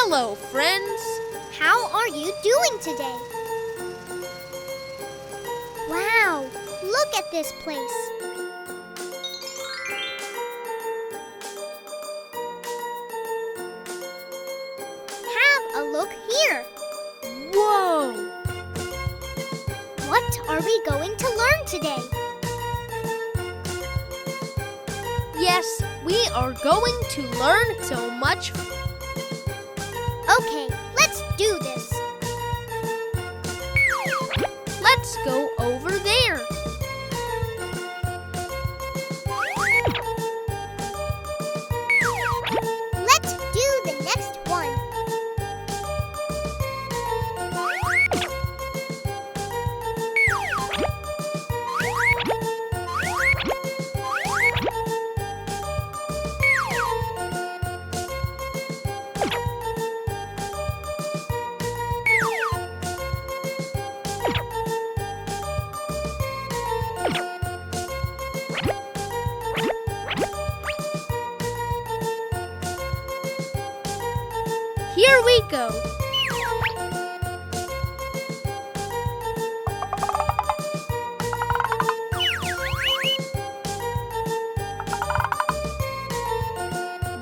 Hello, friends. How are you doing today? Wow, look at this place. Have a look here. Whoa! What are we going to learn today? Yes, we are going to learn so much. Okay, let's do this. Let's go over there. Let's do the next one. Here we go.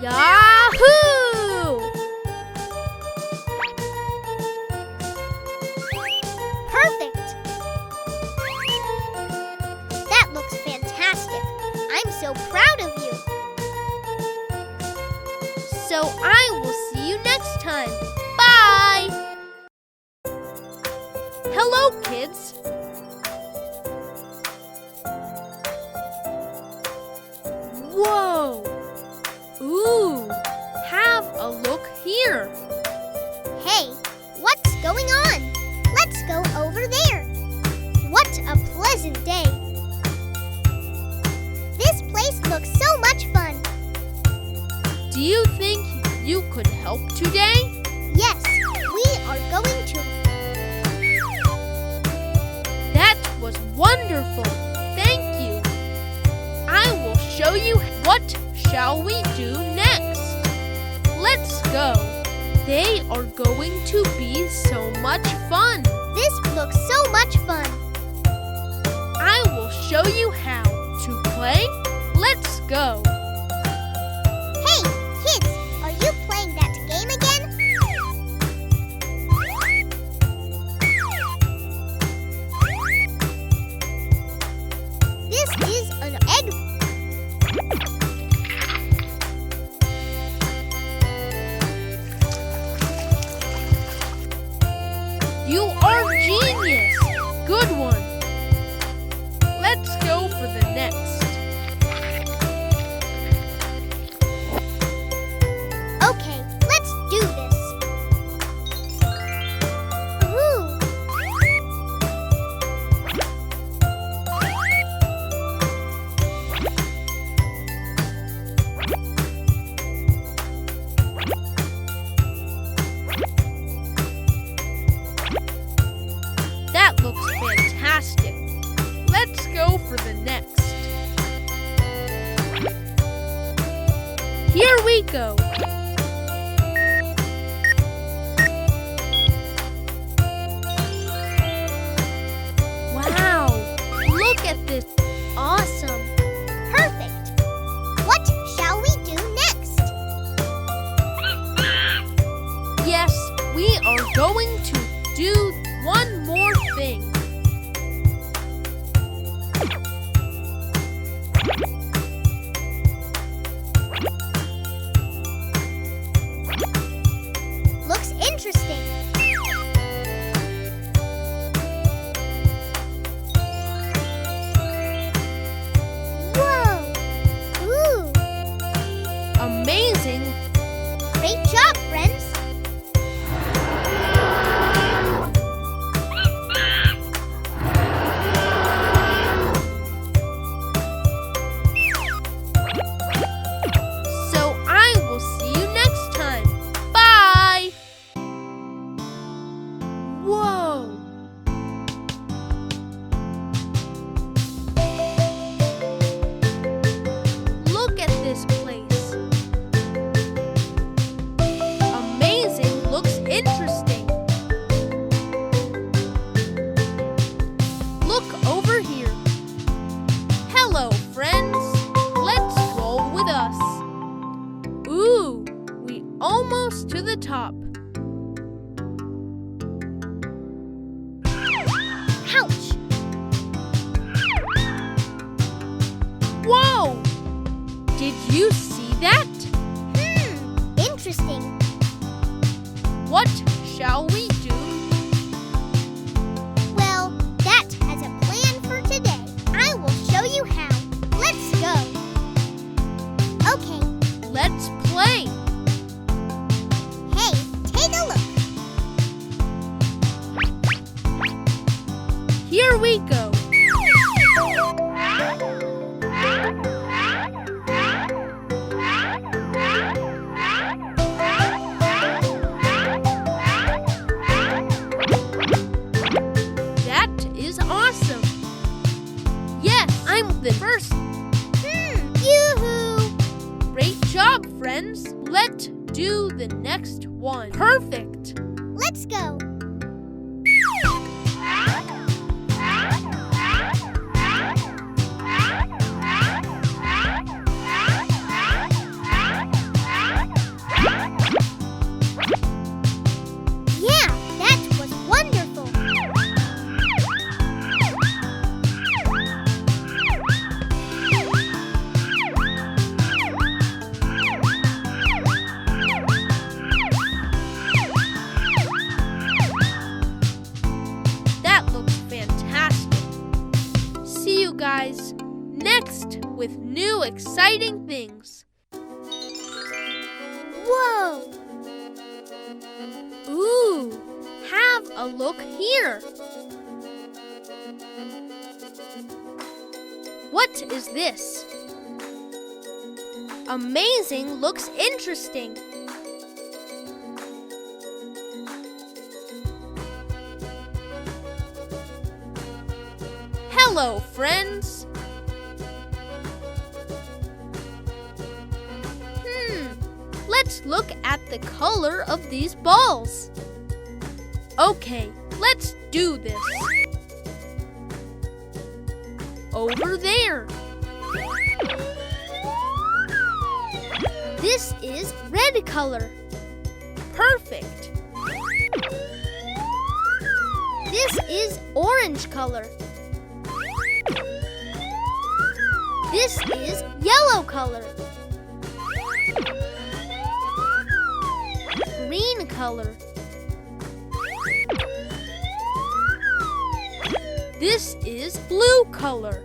Yahoo! Perfect! That looks fantastic. I'm so proud of you. So I will see you next time. Bye! Hello, kids. Whoa! Ooh! Have a look here. Hey, what's going on? Let's go over there. What a pleasant day. This place looks so much fun. Do you think you could help today? Yes, we are going to. That was wonderful. Thank you. I will show you what shall we do next. Let's go. They are going to be so much fun. This looks so much fun. I will show you how to play. Let's go. Hey, kids, are you playing that game again? This is an egg. You are genius. Good one. Let's go for the next. Okay, let's do this. Ooh. That looks fantastic. Let's go for the next. Here we go. Wow! Look at this. Awesome. Perfect. What shall we do next? Yes, we are going to do one more thing. Looks interesting. Whoa! Ooh! Amazing. Great job, friends! So I will see you next time. Bye! interesting. Look over here. Hello, friends. Let's roll with us. Ooh, we almost to the top. Ouch! Whoa! Did you see that? Interesting. What shall we do? Well, that has a plan for today. I will show you how. Let's go. Okay. Let's play. Hey, take a look. Here we go. Awesome! Yes, I'm the first. Yoo-hoo! Great job, friends. Let's do the next one. Perfect! Let's go. Yeah, that was wonderful. Guys, next with new exciting things. Whoa! Ooh, have a look here. What is this? Amazing, looks interesting. Hello, friends. Let's look at the color of these balls. Okay, let's do this. Over there. This is red color. Perfect. This is orange color. This is yellow color. Green color. This is blue color.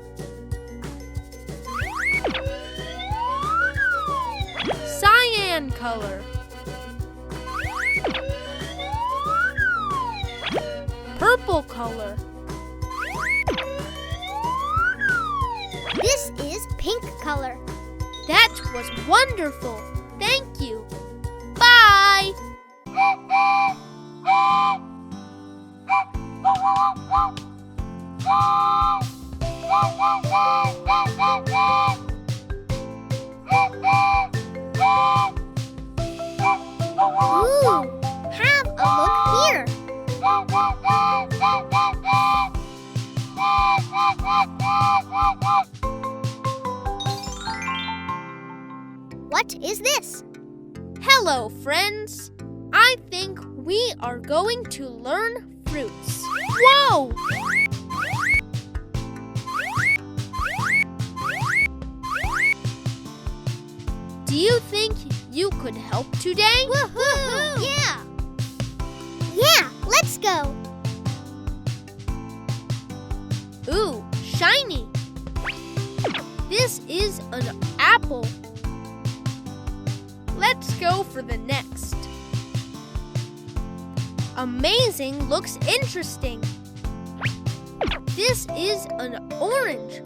Cyan color. Purple color. This is pink color. That was wonderful. Thank you. Bye. Ooh, have a look here. What is this? Hello, friends. I think we are going to learn fruits. Whoa! Do you think you could help today? Woohoo! Yeah! Yeah, let's go. Ooh, shiny. This is an apple. Let's go for the next. Amazing, looks interesting. This is an orange.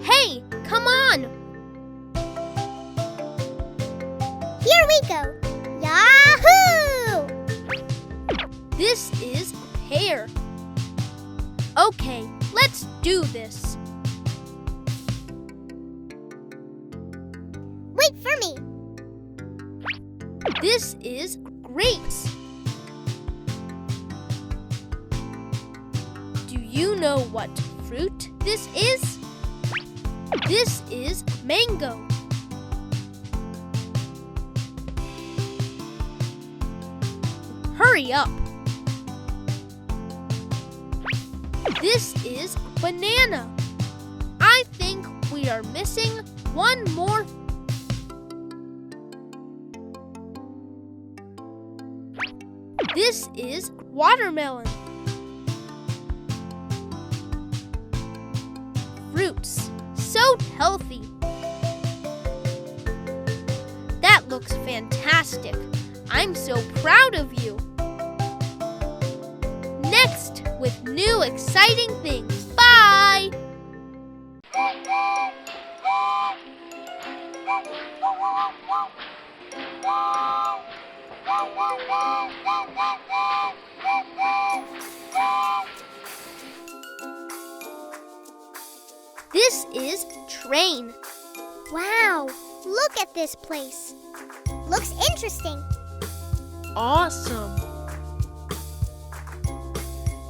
Hey, come on. Here we go. Yahoo! This is a pear. Okay, let's do this. Wait for me. This is grapes. Do you know what fruit this is? This is mango. Hurry up. This is banana. I think we are missing one more. This is watermelon. Fruits, so healthy. That looks fantastic. I'm so proud of you. Next, with new exciting things. Bye! This is train. Wow, look at this place. Looks interesting. Awesome.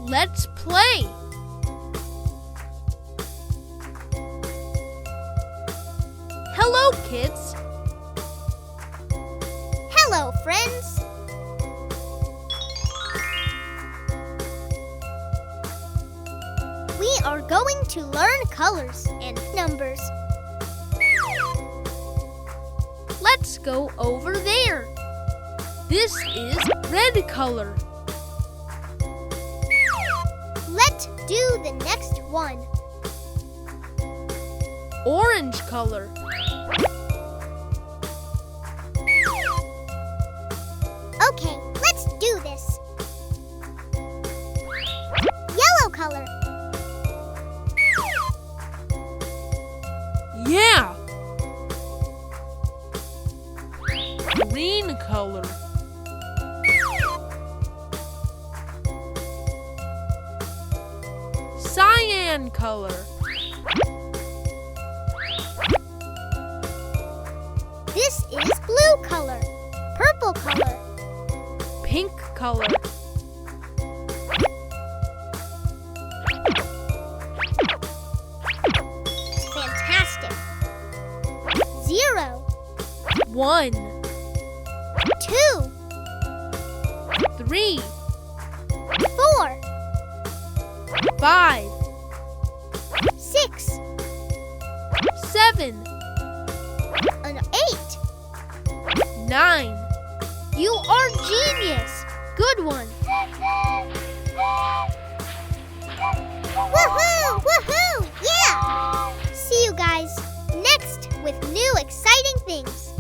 Let's play. Hello, kids. Hello, friends. We are going to learn colors and numbers. Let's go over there. This is red color. Let's do the next one. Orange color. Okay, let's do this. Yellow color. Yeah. Green color. Cyan color. This is blue color. Purple color. Pink color. Fantastic. 0, 1, 2, 3, 4, 5, 6, 7, an 8. 9. You are genius. Good one. Woohoo! Woohoo! Yeah! See you guys next with new exciting things.